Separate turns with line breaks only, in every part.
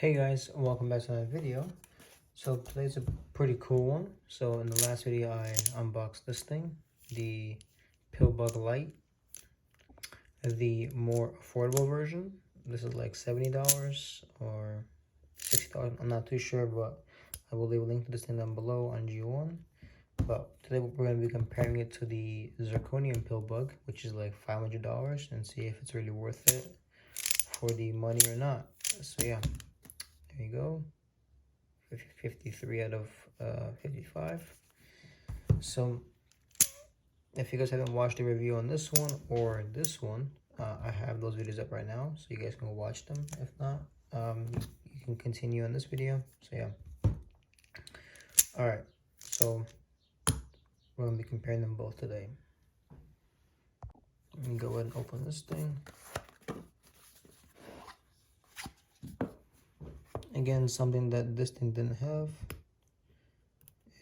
Hey guys, welcome back to another video. So today's a pretty cool one. So in the last video I unboxed this thing, the Pillbug Lite, the more affordable version. This is like $70 or $60, I'm not too sure, but I will leave a link to this thing down below on G1. But today we're going to be comparing it to the Zirconium Pillbug, which is like $500, and see if it's really worth it for the money or not. So yeah, there you go. 53 out of 55. So if you guys haven't watched the review on this one or this one, I have those videos up right now, so you guys can go watch them. If not, you can continue on this video. So yeah. All right, so we're gonna be comparing them both today. Let me go ahead and open this thing. Again, something that this thing didn't have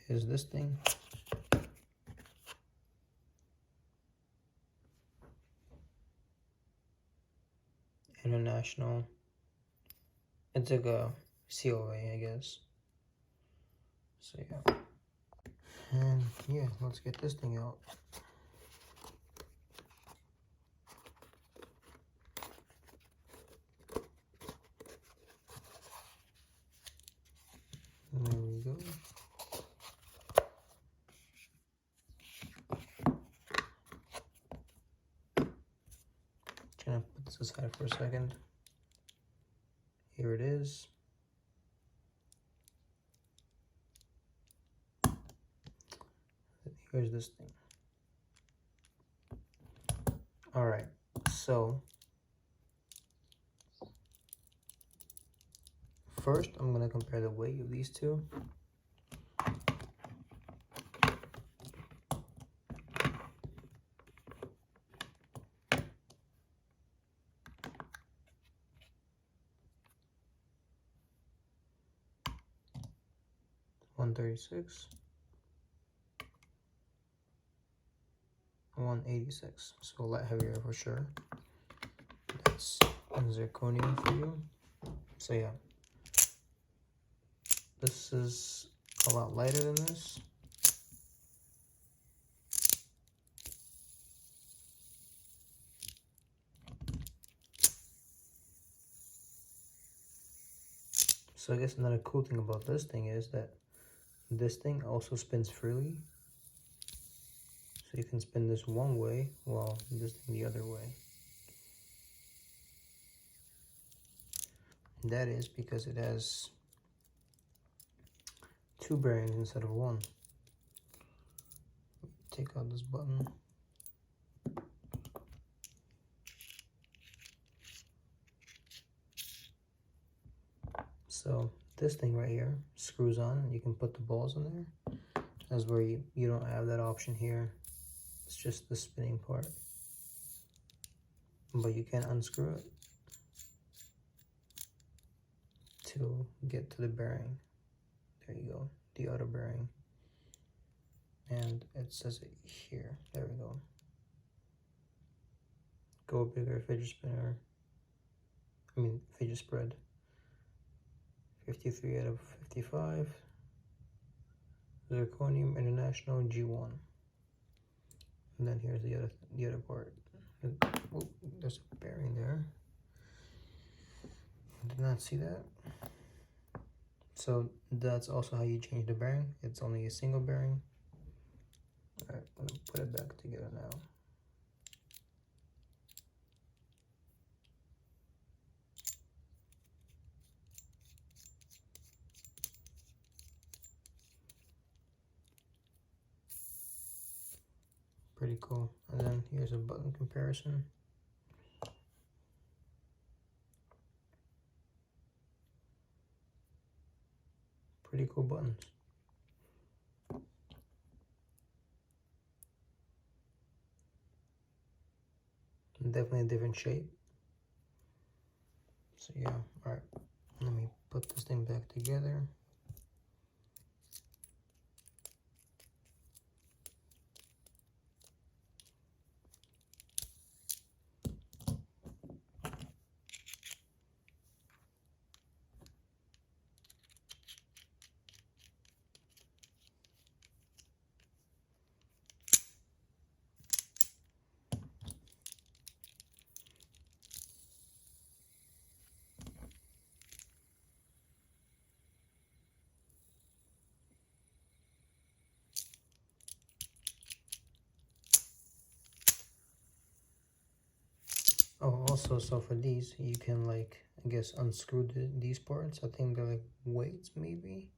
is this thing. International. It's like a COA, I guess. So yeah. And yeah, let's get this thing out. And there we go. Trying to put this aside for a second. Here it is. Here's this thing. All right, so first I'm gonna compare the weight of these two. $136, $186, so a lot heavier for sure. That's zirconium for you. So yeah, this is a lot lighter than this. So I guess another cool thing about this thing is that this thing also spins freely. So you can spin this one way while this thing the other way. And that is because it has two bearings instead of one. Take out this button. So this thing right here screws on, and you can put the balls in there. That's where you don't have that option here. It's just the spinning part. But you can unscrew it to get to the bearing. There you go, the outer bearing. And it says it here. There we go. Go bigger fidget spinner. Fidget spread. 53 out of 55. Zirconium International G1. And then here's the other part. Oh, there's a bearing there. I did not see that. So that's also how you change the bearing. It's only a single bearing. Alright, I'm gonna put it back together now. Pretty cool. And then here's a button comparison. Pretty cool buttons. Definitely a different shape. So yeah, alright. Let me put this thing back together. also, so for these, you can like, I guess, unscrew these parts. I think they're like weights maybe.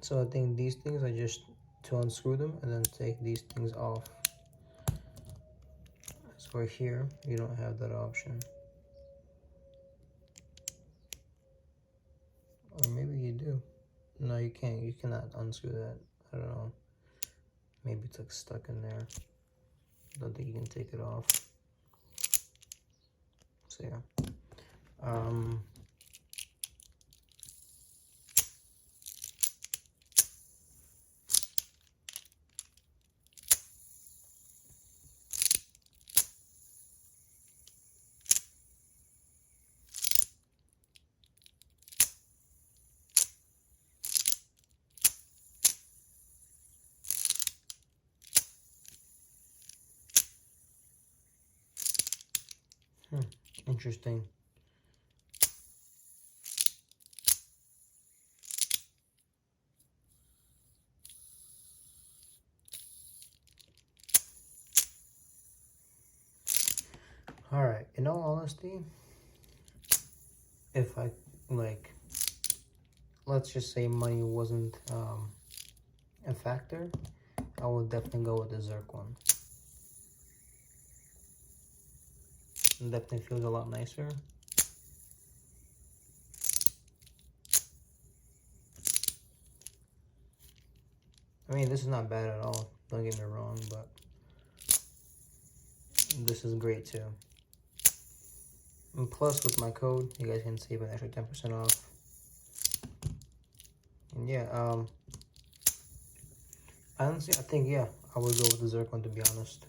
So I think these things are just to unscrew them and then take these things off. So here, you don't have that option. Or maybe you do. No, you can't. You cannot unscrew that. I don't know. Maybe it's like stuck in there. Don't think you can take it off. So yeah. Interesting. Alright, in all honesty, if I, like, let's just say money wasn't a factor, I would definitely go with the Zirc one. It definitely feels a lot nicer. I mean, this is not bad at all, don't get me wrong, but this is great too. And plus, with my code, you guys can save an extra 10% off. And yeah, honestly, I think, yeah, I would go with the Zirc one, to be honest.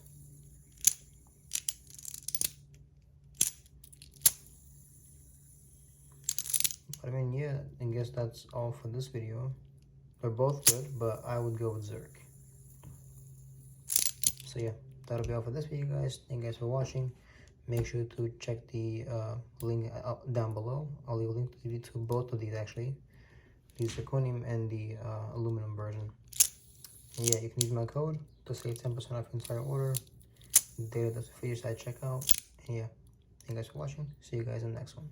I mean, yeah, I guess that's all for this video. They're both good, but I would go with Zirc. So yeah, that'll be all for this video, guys. Thank you guys for watching. Make sure to check the link down below. I'll leave a link to both of these, actually. The zirconium and the aluminum version. And yeah, you can use my code to save 10% off your entire order. Data that's for your site checkout. And yeah, thank you guys for watching. See you guys in the next one.